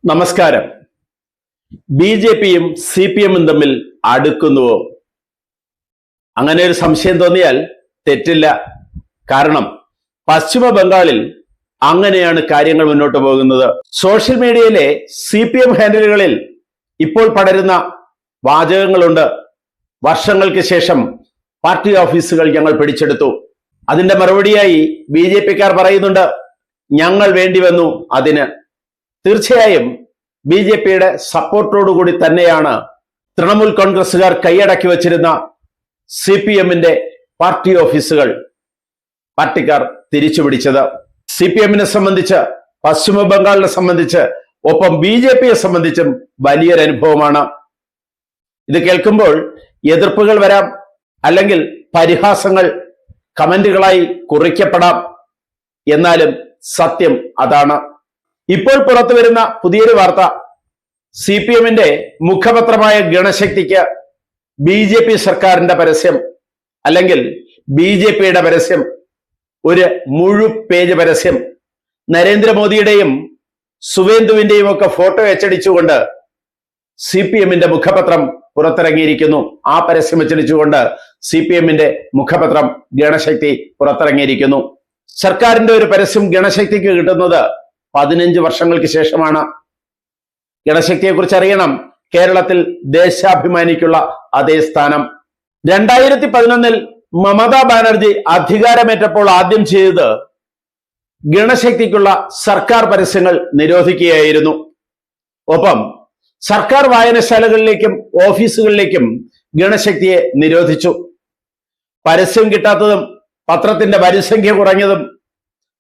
നമസ്കാരം. B J പിയും C P എമ്മും തമ്മിൽ അടുക്കുന്നുവോ? അങ്ങനെ ഒരു സംശയം തോന്നിയാൽ തെറ്റില്ല. കാരണം പശ്ചിമ ബംഗാളിൽ അങ്ങനെയാണ് കാര്യങ്ങൾ മുന്നോട്ട് പോകുന്നത്. സോഷ്യൽ മീഡിയയിലെ സി പി എം ഹാൻഡിലുകളിൽ ഇപ്പോൾ പടരുന്ന വാചകങ്ങളുണ്ട്. വർഷങ്ങൾക്ക് ശേഷം പാർട്ടി ഓഫീസുകൾ ഞങ്ങൾ പിടിച്ചെടുത്തു. അതിന്റെ മറുപടിയായി ബി ജെ പിക്കാർ പറയുന്നുണ്ട്, ഞങ്ങൾ വേണ്ടി വന്നു അതിന്. തീർച്ചയായും ബി ജെ പിയുടെ സപ്പോർട്ടോടുകൂടി തന്നെയാണ് തൃണമൂൽ കോൺഗ്രസുകാർ കൈയടക്കി വച്ചിരുന്ന സി പി എമ്മിന്റെ പാർട്ടി ഓഫീസുകൾ പാർട്ടിക്കാർ തിരിച്ചുപിടിച്ചത്. സി പി എമ്മിനെ സംബന്ധിച്ച്, പശ്ചിമ ബംഗാളിനെ സംബന്ധിച്ച്, ഒപ്പം ബി ജെ പിയെ സംബന്ധിച്ചും വലിയൊരു അനുഭവമാണ്. ഇത് കേൾക്കുമ്പോൾ എതിർപ്പുകൾ വരാം, അല്ലെങ്കിൽ പരിഹാസങ്ങൾ കമന്റുകളായി കുറിക്കപ്പെടാം. എന്നാലും സത്യം അതാണ്. ഇപ്പോൾ പുറത്തു വരുന്ന പുതിയൊരു വാർത്ത, സി പി എമ്മിന്റെ മുഖപത്രമായ ഗണശക്തിക്ക് ബി ജെ പി സർക്കാരിന്റെ പരസ്യം, അല്ലെങ്കിൽ ബി ജെ പിയുടെ പരസ്യം, ഒരു പേജ് പരസ്യം, നരേന്ദ്രമോദിയുടെയും സുവേന്ദുവിന്റെയും ഒക്കെ ഫോട്ടോ അച്ചടിച്ചുകൊണ്ട് സി പി എമ്മിന്റെ മുഖപത്രം പുറത്തിറങ്ങിയിരിക്കുന്നു. ആ പരസ്യം അച്ചടിച്ചുകൊണ്ട് സി പി എമ്മിന്റെ മുഖപത്രം ഗണശക്തി പുറത്തിറങ്ങിയിരിക്കുന്നു. സർക്കാരിന്റെ ഒരു പരസ്യം ഗണശക്തിക്ക് കിട്ടുന്നത് 15 വർഷങ്ങൾക്ക് ശേഷമാണ്. ഗണശക്തിയെ കുറിച്ച് അറിയണം. കേരളത്തിൽ ദേശാഭിമാനിക്കുള്ള അതേ സ്ഥാനം. 2011 മമതാ ബാനർജി അധികാരമേറ്റപ്പോൾ ആദ്യം ചെയ്തത് ഗണശക്തിക്കുള്ള സർക്കാർ പരസ്യങ്ങൾ നിരോധിക്കുകയായിരുന്നു. ഒപ്പം സർക്കാർ വായനശാലകളിലേക്കും ഓഫീസുകളിലേക്കും ഗണശക്തിയെ നിരോധിച്ചു. പരസ്യം കിട്ടാത്തതും പത്രത്തിന്റെ വരിസംഖ്യ കുറഞ്ഞതും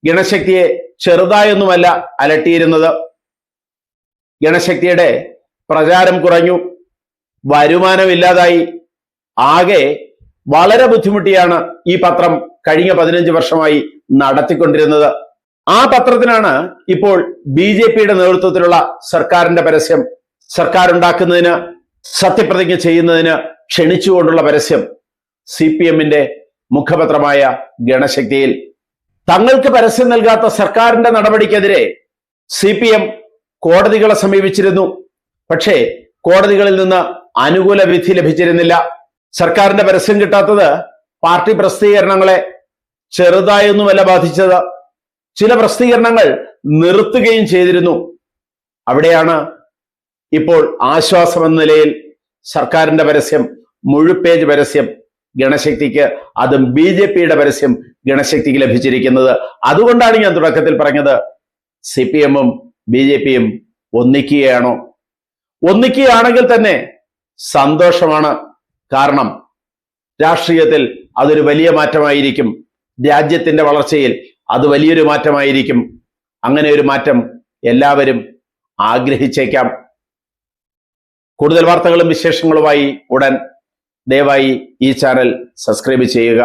ഗണശക്തിയെ ചെറുതായൊന്നുമല്ല അലട്ടിയിരുന്നത്. ഗണശക്തിയുടെ പ്രചാരം കുറഞ്ഞു, വരുമാനമില്ലാതായി. ആകെ വളരെ ബുദ്ധിമുട്ടിയാണ് ഈ പത്രം കഴിഞ്ഞ 15 വർഷമായി നടത്തിക്കൊണ്ടിരുന്നത്. ആ പത്രത്തിനാണ് ഇപ്പോൾ ബി ജെ പിയുടെ നേതൃത്വത്തിലുള്ള സർക്കാരിന്റെ പരസ്യം, സർക്കാർ ഉണ്ടാക്കുന്നതിന്, സത്യപ്രതിജ്ഞ ചെയ്യുന്നതിന് ക്ഷണിച്ചുകൊണ്ടുള്ള പരസ്യം സി പി എമ്മിന്റെ മുഖപത്രമായ ഗണശക്തിയിൽ. തങ്ങൾക്ക് പരസ്യം നൽകാത്ത സർക്കാരിന്റെ നടപടിക്കെതിരെ സി പി എം കോടതികളെ സമീപിച്ചിരുന്നു. പക്ഷേ കോടതികളിൽ നിന്ന് അനുകൂല വിധി ലഭിച്ചിരുന്നില്ല. സർക്കാരിന്റെ പരസ്യം കിട്ടാത്തത് പാർട്ടി പ്രസിദ്ധീകരണങ്ങളെ ചെറുതായൊന്നുമല്ല ബാധിച്ചത്. ചില പ്രസിദ്ധീകരണങ്ങൾ നിർത്തുകയും ചെയ്തിരുന്നു. അവിടെയാണ് ഇപ്പോൾ ആശ്വാസമെന്ന നിലയിൽ സർക്കാരിന്റെ പരസ്യം, പേജ് പരസ്യം ഗണശക്തിക്ക്, അതും ബി ജെ പിയുടെ പരസ്യം ഗണശക്തിക്ക് ലഭിച്ചിരിക്കുന്നത്. അതുകൊണ്ടാണ് ഞാൻ തുടക്കത്തിൽ പറഞ്ഞത്, സി പി എമ്മും ബി ജെ പിയും ഒന്നിക്കുകയാണോ? ഒന്നിക്കുകയാണെങ്കിൽ തന്നെ സന്തോഷമാണ്. കാരണം രാഷ്ട്രീയത്തിൽ അതൊരു വലിയ മാറ്റമായിരിക്കും. രാജ്യത്തിന്റെ വളർച്ചയിൽ അത് വലിയൊരു മാറ്റമായിരിക്കും. അങ്ങനെ ഒരു മാറ്റം എല്ലാവരും ആഗ്രഹിച്ചേക്കാം. കൂടുതൽ വാർത്തകളും വിശേഷങ്ങളുമായി ഉടൻ ദയവായി ഈ ചാനൽ സബ്സ്ക്രൈബ് ചെയ്യുക.